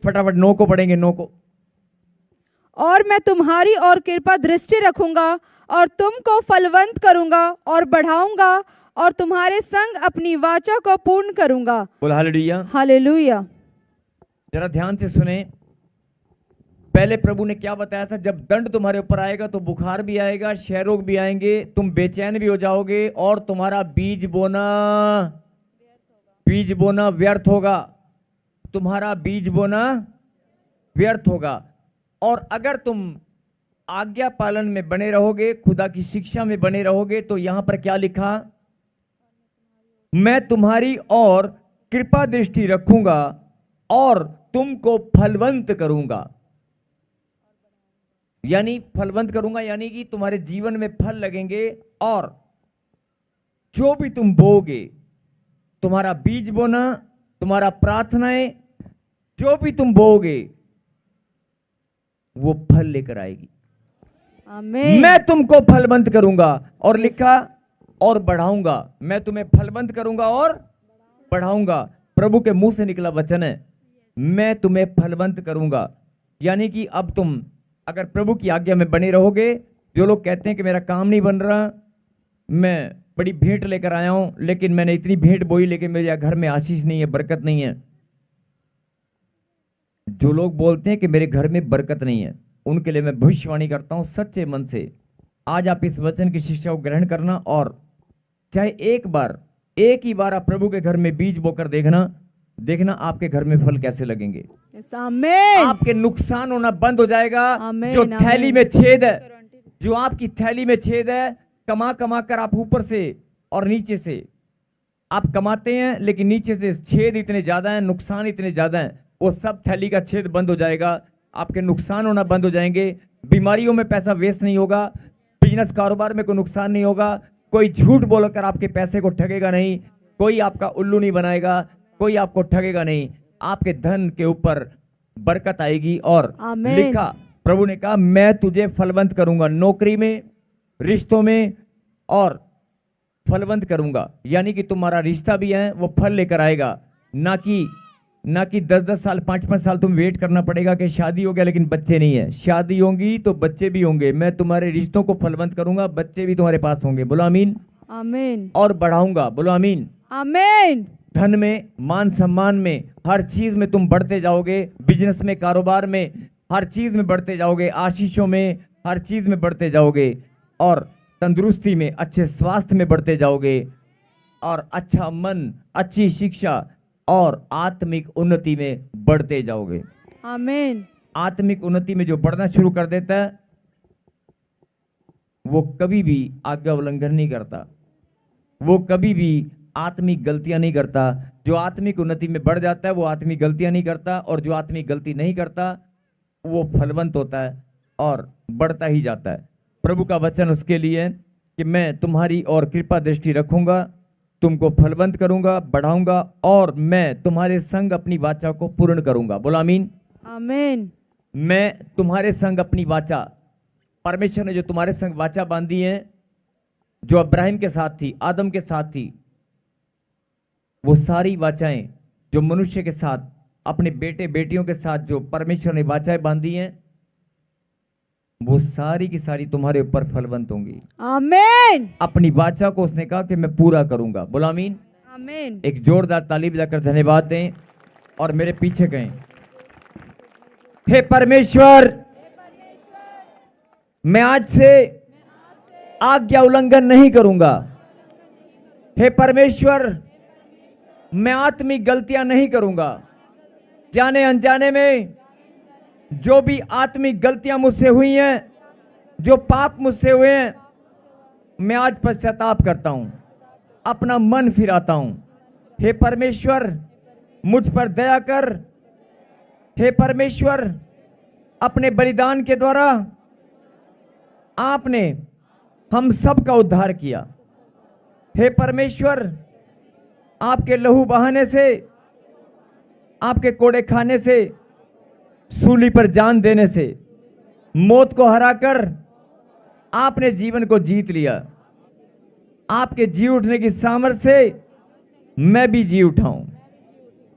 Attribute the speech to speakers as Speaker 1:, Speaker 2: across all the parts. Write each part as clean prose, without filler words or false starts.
Speaker 1: फटाफट 9 को पढ़ेंगे, 9 को।
Speaker 2: और मैं तुम्हारी और कृपा दृष्टि रखूंगा और तुमको फलवंत करूंगा और बढ़ाऊंगा और तुम्हारे संग अपनी वाचा को पूर्ण करूंगा।
Speaker 1: बोल हालेलुया।
Speaker 2: हालेलुया।
Speaker 1: जरा ध्यान से सुने, पहले प्रभु ने क्या बताया था? जब दंड तुम्हारे ऊपर आएगा तो बुखार भी आएगा, क्षय रोग भी आएंगे, तुम बेचैन भी हो जाओगे और तुम्हारा बीज बोना व्यर्थ होगा। तुम्हारा बीज बोना व्यर्थ होगा। और अगर तुम आज्ञा पालन में बने रहोगे, खुदा की शिक्षा में बने रहोगे, तो यहां पर क्या लिखा? मैं तुम्हारी और कृपा दृष्टि रखूंगा और तुमको फलवंत करूंगा। यानी फलवंत करूंगा यानी कि तुम्हारे जीवन में फल लगेंगे, और जो भी तुम बोगे, तुम्हारा बीज बोना, तुम्हारा प्रार्थनाएं, जो भी तुम बोगे वो फल लेकर आएगी।
Speaker 2: आमीन।
Speaker 1: मैं तुमको फलवंत करूंगा, और लिखा और बढ़ाऊंगा। मैं तुम्हें फलवंत करूंगा और बढ़ाऊंगा। प्रभु के मुंह से निकला वचन है, मैं तुम्हें फलवंत करूंगा। यानी कि अब तुम अगर प्रभु की आज्ञा में बने रहोगे, जो लोग कहते हैं कि मेरा काम नहीं बन रहा, मैं बड़ी भेंट लेकर आया हूं लेकिन मैंने इतनी भेंट बोई लेकिन मेरे घर में आशीष नहीं है, बरकत नहीं है, जो लोग बोलते हैं कि मेरे घर में बरकत नहीं है, उनके लिए मैं भविष्यवाणी करता हूं सच्चे मन से। आज आप इस वचन की शिक्षा को ग्रहण करना, और चाहे एक ही बार आप प्रभु के घर में बीज बोकर देखना आपके घर में फल कैसे लगेंगे।
Speaker 2: आमीन।
Speaker 1: आपके नुकसान होना बंद हो जाएगा।
Speaker 2: आमीन,
Speaker 1: जो
Speaker 2: आमीन।
Speaker 1: थैली में छेद है, जो आपकी थैली में छेद है, कमा कमा कर आप ऊपर से और नीचे से आप कमाते हैं, लेकिन नीचे से छेद इतने ज्यादा हैं, नुकसान इतने ज्यादा हैं, वो सब थैली का छेद बंद हो जाएगा। आपके नुकसान होना बंद हो जाएंगे। बीमारियों में पैसा वेस्ट नहीं होगा, बिजनेस कारोबार में कोई नुकसान नहीं होगा, कोई झूठ बोलकर आपके पैसे को ठगेगा नहीं, कोई आपका उल्लू नहीं बनाएगा, कोई आपको ठगेगा नहीं। आपके धन के ऊपर बरकत आएगी। और लिखा, प्रभु ने कहा मैं तुझे फलवंत करूंगा, नौकरी में, रिश्तों में, और फलवंत करूंगा। यानी कि तुम्हारा रिश्ता भी है वो फल लेकर आएगा। ना कि 10-10 साल 5-5 साल तुम वेट करना पड़ेगा कि शादी हो गया लेकिन बच्चे नहीं है। शादी होंगी तो बच्चे भी होंगे। मैं तुम्हारे रिश्तों को फलवंत करूंगा, बच्चे भी तुम्हारे पास होंगे। बोलो आमीन।
Speaker 2: आमीन।
Speaker 1: और बढ़ाऊंगा। बोलो आमीन।
Speaker 2: आमीन।
Speaker 1: धन में, मान सम्मान में, हर चीज में तुम बढ़ते जाओगे। बिजनेस में, कारोबार में, हर चीज में बढ़ते जाओगे। आशीषों में, हर चीज में बढ़ते जाओगे। और तंदुरुस्ती में, अच्छे स्वास्थ्य में बढ़ते जाओगे। और अच्छा मन, अच्छी शिक्षा और आत्मिक उन्नति में बढ़ते जाओगे।
Speaker 2: आमीन।
Speaker 1: आत्मिक उन्नति में जो बढ़ना शुरू कर देता है वो कभी भी आज्ञा उल्लंघन नहीं करता, वो कभी भी आत्मिक गलतियां नहीं करता। जो आत्मिक उन्नति में बढ़ जाता है वो आत्मिक गलतियां नहीं करता, और जो आत्मिक गलती नहीं करता वो फलवंत होता है और बढ़ता ही जाता है। प्रभु का वचन उसके लिए है कि मैं तुम्हारी और कृपा दृष्टि रखूंगा, तुमको फलवंत करूंगा, बढ़ाऊंगा, और मैं तुम्हारे संग अपनी वाचा को पूर्ण करूंगा। बोलो आमीन।
Speaker 2: आमीन।
Speaker 1: मैं तुम्हारे संग अपनी वाचा, परमेश्वर ने जो तुम्हारे संग वाचा बांधी है, जो अब्राहिम के साथ थी, आदम के साथ थी, वो सारी वाचाएं जो मनुष्य के साथ, अपने बेटे बेटियों के साथ जो परमेश्वर ने वाचाएं बांधी हैं, वो सारी की सारी तुम्हारे ऊपर फलवंत होंगी।
Speaker 2: आमीन।
Speaker 1: अपनी वाचा को उसने कहा कि मैं पूरा करूंगा। बोलो आमीन।
Speaker 2: आमीन।
Speaker 1: एक जोरदार ताली बजाकर धन्यवाद दें और मेरे पीछे कहें, हे परमेश्वर, मैं आज से आज्ञा उल्लंघन नहीं करूंगा। हे परमेश्वर, मैं आत्मिक गलतियां नहीं करूंगा। जाने अनजाने में जो भी आत्मिक गलतियां मुझसे हुई हैं, जो पाप मुझसे हुए हैं, मैं आज पश्चाताप करता हूं, अपना मन फिराता हूं। हे परमेश्वर, मुझ पर दया कर। हे परमेश्वर, अपने बलिदान के द्वारा आपने हम सब का उद्धार किया। हे परमेश्वर, आपके लहू बहाने से, आपके कोड़े खाने से, सूली पर जान देने से, मौत को हराकर आपने जीवन को जीत लिया। आपके जी उठने की सामर्थ्य से मैं भी जी उठा हूं।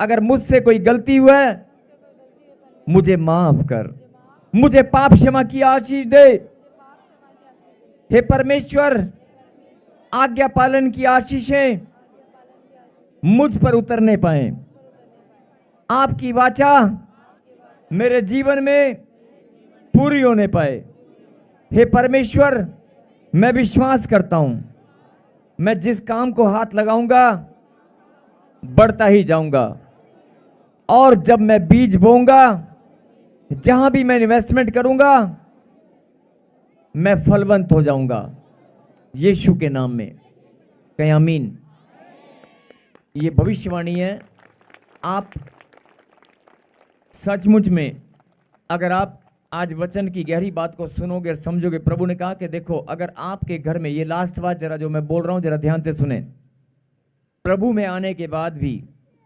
Speaker 1: अगर मुझसे कोई गलती हुआ है मुझे माफ कर, मुझे पाप क्षमा की आशीष दे। हे परमेश्वर, आज्ञा पालन की आशीषें मुझ पर उतरने पाए। आपकी वाचा मेरे जीवन में पूरी होने पाए। हे परमेश्वर, मैं विश्वास करता हूं, मैं जिस काम को हाथ लगाऊंगा बढ़ता ही जाऊंगा, और जब मैं बीज बोऊंगा, जहां भी मैं इन्वेस्टमेंट करूंगा, मैं फलवंत हो जाऊंगा। यीशु के नाम में कहें आमीन। ये भविष्यवाणी है। आप सचमुच में अगर आप आज वचन की गहरी बात को सुनोगे और समझोगे, प्रभु ने कहा कि देखो, अगर आपके घर में, ये लास्ट बात जरा जो मैं बोल रहा हूं जरा ध्यान से सुने, प्रभु में आने के बाद भी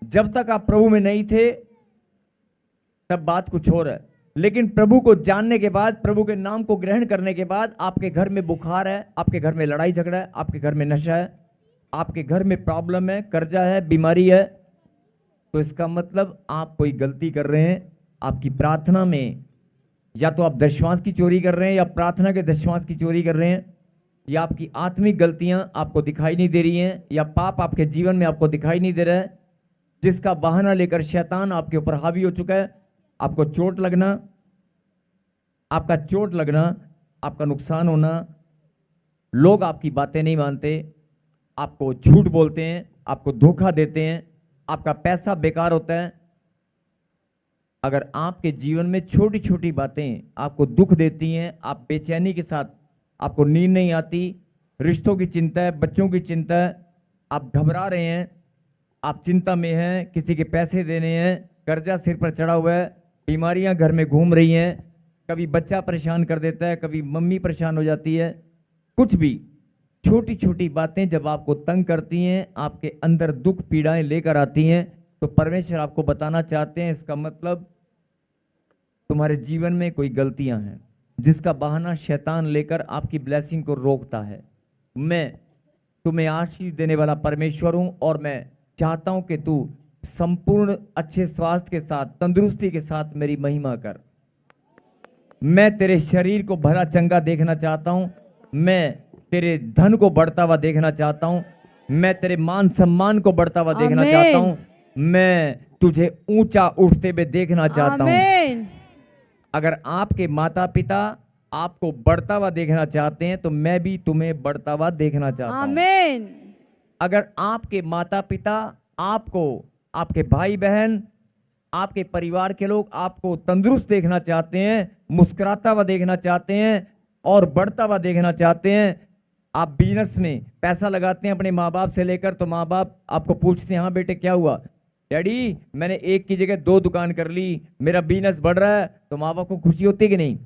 Speaker 1: जब तक आप प्रभु में नहीं थे तब बात कुछ और है, लेकिन प्रभु को जानने के बाद, प्रभु के नाम को ग्रहण करने के बाद आपके घर में बुखार है, आपके घर में लड़ाई झगड़ा है, आपके घर में नशा है, आपके घर में प्रॉब्लम है, कर्जा है, बीमारी है, तो इसका मतलब आप कोई गलती कर रहे हैं। आपकी प्रार्थना में या तो आप दशमांश की चोरी कर रहे हैं, या प्रार्थना के दशमांश की चोरी कर रहे हैं, या आपकी आत्मिक गलतियां आपको दिखाई नहीं दे रही हैं, या पाप आपके जीवन में आपको दिखाई नहीं दे रहा है, जिसका बहाना लेकर शैतान आपके ऊपर हावी हो चुका है। आपको चोट लगना, आपका चोट लगना, आपका नुकसान होना, लोग आपकी बातें नहीं मानते, आपको झूठ बोलते हैं, आपको धोखा देते हैं, आपका पैसा बेकार होता है। अगर आपके जीवन में छोटी छोटी बातें आपको दुख देती हैं, आप बेचैनी के साथ, आपको नींद नहीं आती, रिश्तों की चिंता है, बच्चों की चिंता है, आप घबरा रहे हैं, आप चिंता में हैं, किसी के पैसे देने हैं, कर्जा सिर पर चढ़ा हुआ है, बीमारियां घर में घूम रही हैं, कभी बच्चा परेशान कर देता है, कभी मम्मी परेशान हो जाती है, कुछ भी छोटी छोटी बातें जब आपको तंग करती हैं, आपके अंदर दुख पीड़ाएं लेकर आती हैं, तो परमेश्वर आपको बताना चाहते हैं, इसका मतलब तुम्हारे जीवन में कोई गलतियां हैं जिसका बहाना शैतान लेकर आपकी ब्लेसिंग को रोकता है। मैं तुम्हें आशीष देने वाला परमेश्वर हूं, और मैं चाहता हूं कि तू संपूर्ण अच्छे स्वास्थ्य के साथ, तंदुरुस्ती के साथ मेरी महिमा कर। मैं तेरे शरीर को भला चंगा देखना चाहता हूं, मैं तेरे धन को बढ़ता हुआ देखना चाहता हूं, मैं तेरे मान सम्मान को बढ़ता हुआ देखना चाहता हूं, मैं तुझे ऊंचा उठते हुए देखना चाहता हूं। अगर आपके माता पिता आपको बढ़ता हुआ देखना चाहते हैं, तो मैं भी तुम्हें बढ़ता हुआ देखना चाहता हूं। अगर आपके माता पिता आपको, आपके भाई बहन, आपके परिवार के लोग आपको तंदुरुस्त देखना चाहते हैं, मुस्कुराता हुआ देखना चाहते हैं और बढ़ता हुआ देखना चाहते हैं, आप बिजनेस में पैसा लगाते हैं अपने माँ बाप से लेकर, तो माँ बाप आपको पूछते हैं, हाँ बेटे क्या हुआ, डैडी मैंने एक की जगह 2 दुकान कर ली, मेरा बिजनेस बढ़ रहा है, तो माँ बाप को खुशी होती है कि नहीं?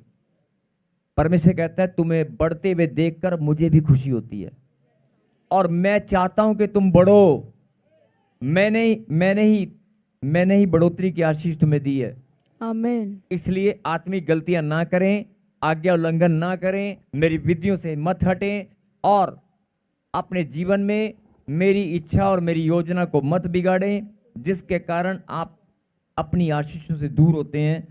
Speaker 1: परमेश्वर कहता है तुम्हें बढ़ते हुए देखकर मुझे भी खुशी होती है, और मैं चाहता हूं कि तुम बढ़ो। मैंने ही बढ़ोतरी की आशीष तुम्हें दी है।
Speaker 2: आमीन।
Speaker 1: इसलिए आत्मिक गलतियां ना करें, आज्ञा उल्लंघन ना करें, मेरी विधियों से मत हटें, और अपने जीवन में मेरी इच्छा और मेरी योजना को मत बिगाड़ें, जिसके कारण आप अपनी आशीषों से दूर होते हैं।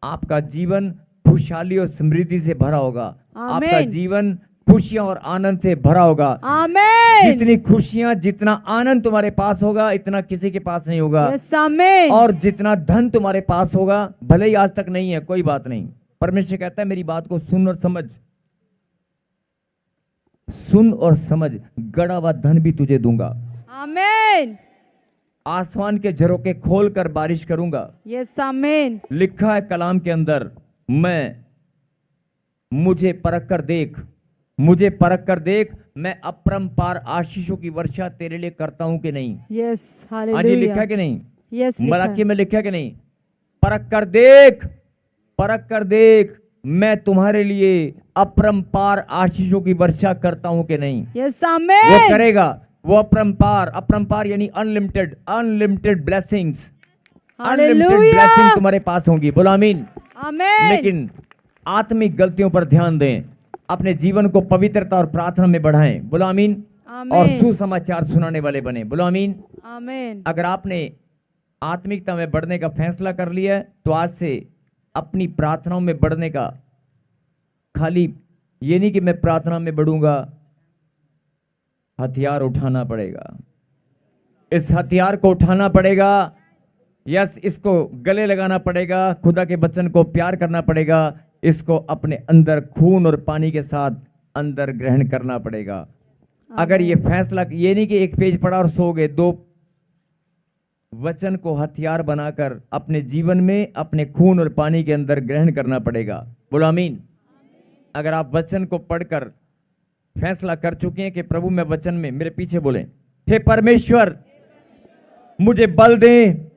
Speaker 1: आपका जीवन खुशहाली और समृद्धि से भरा होगा। आपका जीवन खुशियां और आनंद से भरा होगा।
Speaker 2: आमीन।
Speaker 1: जितनी खुशियां, जितना आनंद तुम्हारे पास होगा, इतना किसी के पास नहीं होगा।
Speaker 2: आमीन।
Speaker 1: और जितना धन तुम्हारे पास होगा, भले ही आज तक नहीं है, कोई बात नहीं, परमेश्वर कहता है मेरी बात को सुन और समझ, सुन और समझ, गड़ा हुआ धन भी तुझे दूंगा।
Speaker 2: आमीन।
Speaker 1: आसमान के झरोखे खोलकर बारिश करूंगा।
Speaker 2: यस आमीन।
Speaker 1: लिखा है कलाम के अंदर, मुझे परख कर देख, मुझे परख कर देख, मैं अपरंपार आशीषों की वर्षा तेरे लिए करता हूं कि नहीं।
Speaker 2: Yes hallelujah.
Speaker 1: आज लिखा है कि नहीं?
Speaker 2: यस
Speaker 1: मलाकी में लिखा है कि नहीं? परख कर देख, परख कर देख, मैं तुम्हारे लिए अपरंपार आशीषों की वर्षा करता हूं कि नहीं।
Speaker 2: यस आमीन।
Speaker 1: वो करेगा, वो अपरंपार, अपरंपार यानी unlimited, unlimited blessings, unlimited blessing तुम्हारे पास होंगी। बोलो आमीन।
Speaker 2: आमीन।
Speaker 1: लेकिन आत्मिक गलतियों पर ध्यान दें, अपने जीवन को पवित्रता और प्रार्थना में बढ़ाएं। बोलो आमीन। और सुसमाचार सुनाने वाले बने। बोलो आमीन।
Speaker 2: आमीन।
Speaker 1: अगर आपने आत्मिकता में बढ़ने का फैसला कर लिया है, तो आज से अपनी प्रार्थनाओं में बढ़ने का, खाली ये नहीं कि मैं प्रार्थना में बढ़ूंगा, हथियार उठाना पड़ेगा। इस हथियार को उठाना पड़ेगा। यस, इसको गले लगाना पड़ेगा, खुदा के वचन को प्यार करना पड़ेगा, इसको अपने अंदर खून और पानी के साथ अंदर ग्रहण करना पड़ेगा। अगर ये फैसला, ये नहीं कि एक पेज पढ़ा और सो गए, 2 वचन को हथियार बनाकर अपने जीवन में अपने खून और पानी के अंदर ग्रहण करना पड़ेगा। बोलो आमीन। अगर आप वचन को पढ़कर फैसला कर चुके हैं कि प्रभु मैं वचन में, मेरे पीछे बोले, हे परमेश्वर मुझे बल दे,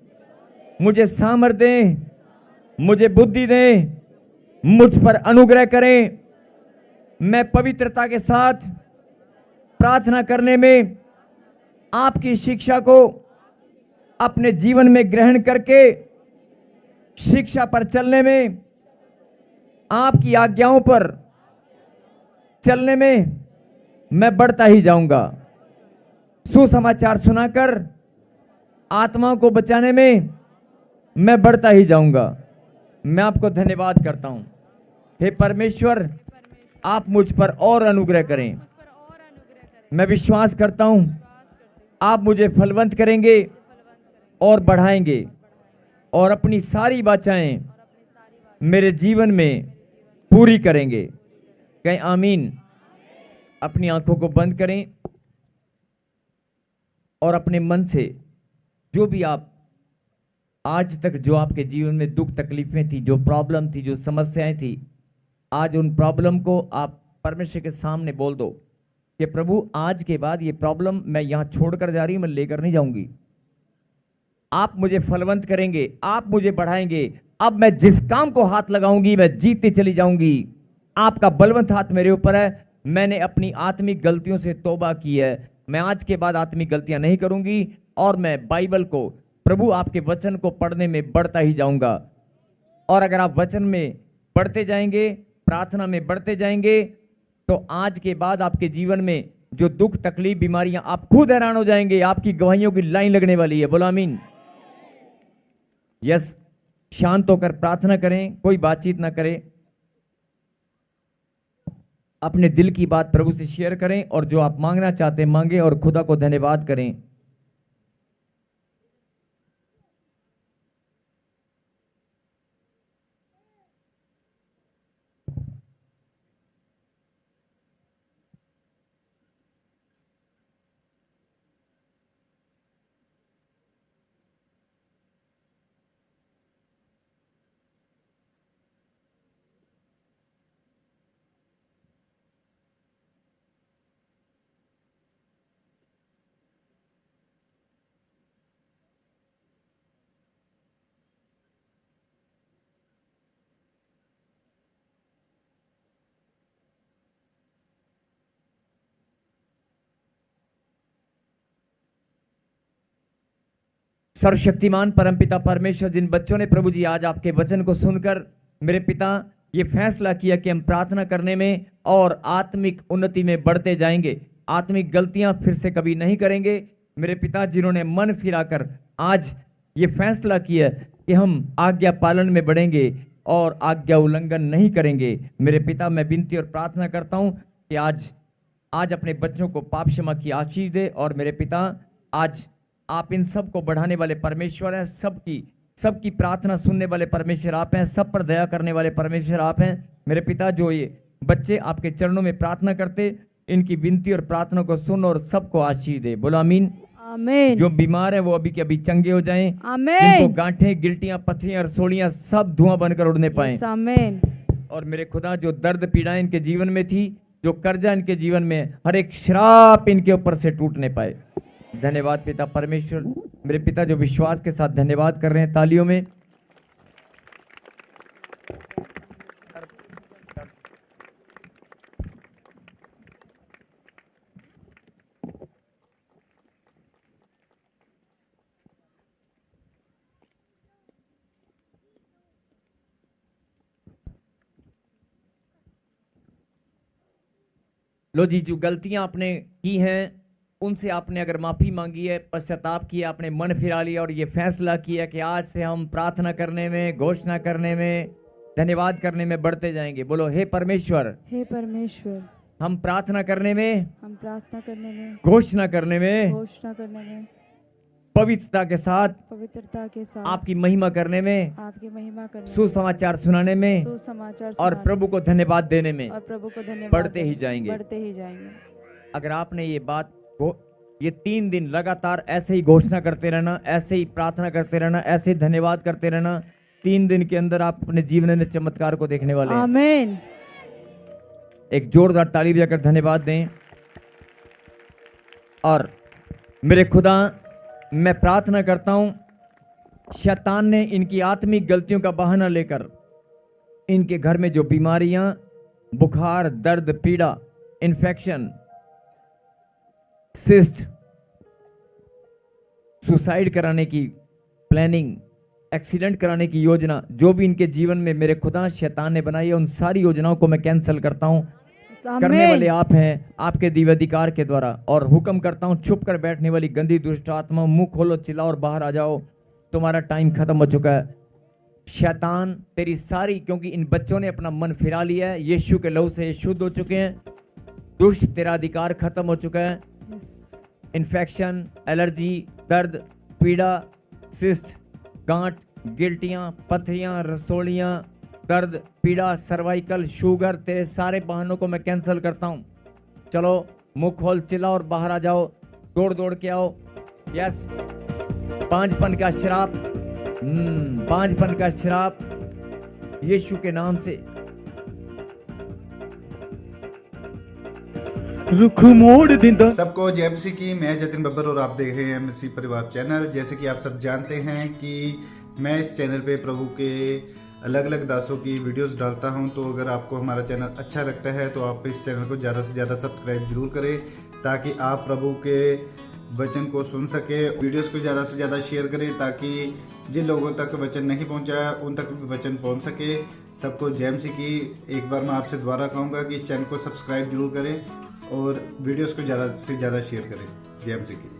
Speaker 1: मुझे सामर्थ दे, मुझे बुद्धि दे, मुझ पर अनुग्रह करें, मैं पवित्रता के साथ प्रार्थना करने में, आपकी शिक्षा को अपने जीवन में ग्रहण करके शिक्षा पर चलने में, आपकी आज्ञाओं पर चलने में मैं बढ़ता ही जाऊंगा। सुसमाचार सुनाकर आत्माओं को बचाने में मैं बढ़ता ही जाऊंगा। मैं आपको धन्यवाद करता हूं। हे परमेश्वर, आप मुझ पर और अनुग्रह करें। मैं विश्वास करता हूं आप मुझे फलवंत करेंगे और बढ़ाएंगे और अपनी सारी वाचाएं मेरे जीवन में पूरी करेंगे। कहें आमीन। अपनी आंखों को बंद करें और अपने मन से जो भी आप आज तक, जो आपके जीवन में दुख तकलीफें थी, जो प्रॉब्लम थी, जो समस्याएं थी, आज उन प्रॉब्लम को आप परमेश्वर के सामने बोल दो कि प्रभु आज के बाद ये प्रॉब्लम मैं यहां छोड़कर जा रही हूं, मैं लेकर नहीं जाऊंगी। आप मुझे फलवंत करेंगे, आप मुझे बढ़ाएंगे। अब मैं जिस काम को हाथ लगाऊंगी मैं जीतती चली जाऊंगी। आपका बलवंत हाथ मेरे ऊपर है। मैंने अपनी आत्मिक गलतियों से तौबा की है। मैं आज के बाद आत्मिक गलतियां नहीं करूंगी और मैं बाइबल को, प्रभु आपके वचन को पढ़ने में बढ़ता ही जाऊंगा। और अगर आप वचन में बढ़ते जाएंगे, प्रार्थना में बढ़ते जाएंगे, तो आज के बाद आपके जीवन में जो दुख तकलीफ बीमारियां, आप खुद हैरान हो जाएंगे। आपकी गवाहियों की लाइन लगने वाली है। बोलो आमीन। यस, शांत होकर प्रार्थना करें, कोई बातचीत ना करें, अपने दिल की बात प्रभु से शेयर करें और जो आप मांगना चाहते हैं मांगे और खुदा को धन्यवाद करें। सर्वशक्तिमान परमपिता परमेश्वर, जिन बच्चों ने प्रभु जी आज आपके वचन को सुनकर मेरे पिता ये फैसला किया कि हम प्रार्थना करने में और आत्मिक उन्नति में बढ़ते जाएंगे, आत्मिक गलतियां फिर से कभी नहीं करेंगे। मेरे पिता जिन्होंने मन फिराकर आज ये फैसला किया कि हम आज्ञा पालन में बढ़ेंगे और आज्ञा उल्लंघन नहीं करेंगे, मेरे पिता मैं विनती और प्रार्थना करता हूं कि आज अपने बच्चों को पाप क्षमा की आशीष दे। और मेरे पिता आज आप इन सब को बढ़ाने वाले परमेश्वर हैं, सबकी प्रार्थना सुनने वाले परमेश्वर आप हैं, सब पर दया करने वाले परमेश्वर आप हैं। मेरे पिता जो ये बच्चे आपके चरणों में प्रार्थना करते, इनकी विनती और प्रार्थना को सुन और सबको आशीष दे। बोलो आमीन।
Speaker 2: आमीन।
Speaker 1: जो बीमार है वो अभी के अभी चंगे हो जाएं।
Speaker 2: आमीन।
Speaker 1: जिनको गांठें, गिल्टियां, पत्थरियां और सोलियां सब धुआं बनकर उड़ने पाएं।
Speaker 2: आमीन।
Speaker 1: और मेरे खुदा जो दर्द पीड़ाएं इनके जीवन में थी, जो कर्जा इनके जीवन में, हर एक श्राप इनके ऊपर से टूटने पाए। धन्यवाद पिता परमेश्वर। मेरे पिता जो विश्वास के साथ धन्यवाद कर रहे हैं तालियों में। लो जी, जो गलतियां आपने की हैं उनसे आपने अगर माफी मांगी है, पश्चाताप किया, आपने मन फिरा लिया और ये फैसला किया कि आज से हम प्रार्थना करने में, घोषणा करने में, धन्यवाद करने में बढ़ते जाएंगे। बोलो, हे परमेश्वर,
Speaker 2: हे परमेश्वर,
Speaker 1: हम प्रार्थना करने में,
Speaker 2: हम प्रार्थना करने में,
Speaker 1: घोषणा करने में,
Speaker 2: घोषणा करने में,
Speaker 1: पवित्रता के साथ
Speaker 2: पवित्रता के साथ
Speaker 1: आपकी महिमा करने में,
Speaker 2: आपकी महिमा करने में,
Speaker 1: सुसमाचार सुनाने में
Speaker 2: सुसमाचार
Speaker 1: और
Speaker 2: सुनाने
Speaker 1: प्रभु को धन्यवाद देने में
Speaker 2: और प्रभु को धन्यवाद
Speaker 1: बढ़ते ही
Speaker 2: देने-
Speaker 1: जाएंगे।
Speaker 2: बढ़ते ही जाएंगे।
Speaker 1: अगर आपने ये बात को ये 3 दिन लगातार ऐसे ही घोषणा करते रहना, ऐसे ही प्रार्थना करते रहना, ऐसे ही धन्यवाद करते रहना, 3 दिन के अंदर आप अपने जीवन में चमत्कार को देखने वाले हैं।
Speaker 2: आमीन।
Speaker 1: एक जोरदार ताली बजाकर धन्यवाद दें। और मेरे खुदा, मैं प्रार्थना करता हूं, शैतान ने इनकी आत्मिक गलतियों का बहाना लेकर इनके घर में जो बीमारियां, बुखार, दर्द, पीड़ा, इन्फेक्शन, सिस्ट, सुसाइड कराने की प्लानिंग, एक्सीडेंट कराने की योजना, जो भी इनके जीवन में मेरे खुदा शैतान ने बनाई है, उन सारी योजनाओं को मैं कैंसिल करता हूं। करने वाले आप हैं, आपके दिव्याधिकार के द्वारा। और हुक्म करता हूं, छुप कर बैठने वाली गंदी दुष्ट आत्मा, मुंह खोलो, चिल्लाओ और बाहर आ जाओ। तुम्हारा टाइम खत्म हो चुका है। शैतान, तेरी सारी, क्योंकि इन बच्चों ने अपना मन फिरा लिया है, यीशु के लहू से ये शुद्ध हो चुके हैं। दुष्ट, तेरा अधिकार खत्म हो चुका है। इन्फेक्शन, एलर्जी, दर्द, पीड़ा, सिस्ट, गांठ, गिल्टियां, पथरियां, रसोलियां, दर्द, पीड़ा, सर्वाइकल, शुगर, तेरे सारे बहानों को मैं कैंसिल करता हूं। चलो, मुंह खोल, चिल्लाओ और बाहर आ जाओ। दौड़ दौड़ के आओ। यस, पांचपन का श्राप, पांचपन का श्राप यीशु के नाम से
Speaker 3: रुख मोड़ दिंदा।
Speaker 4: सबको जय मसीह की। मैं जतिन बब्बर और आप देख रहे हैं मसीह परिवार चैनल। जैसे कि आप सब जानते हैं कि मैं इस चैनल पे प्रभु के अलग अलग दासों की वीडियोस डालता हूं, तो अगर आपको हमारा चैनल अच्छा लगता है तो आप इस चैनल को ज़्यादा से ज़्यादा सब्सक्राइब जरूर करें, ताकि आप प्रभु के वचन को सुन सके। वीडियोस को ज़्यादा से ज़्यादा शेयर करें, ताकि जिन लोगों तक वचन नहीं पहुंचा उन तक भी वचन पहुंच सके। सबको जय मसीह की। एक बार मैं आपसे दोबारा कहूँगा कि इस चैनल को सब्सक्राइब जरूर करें और वीडियोस को ज़्यादा से ज़्यादा शेयर करें। जय मसीह की।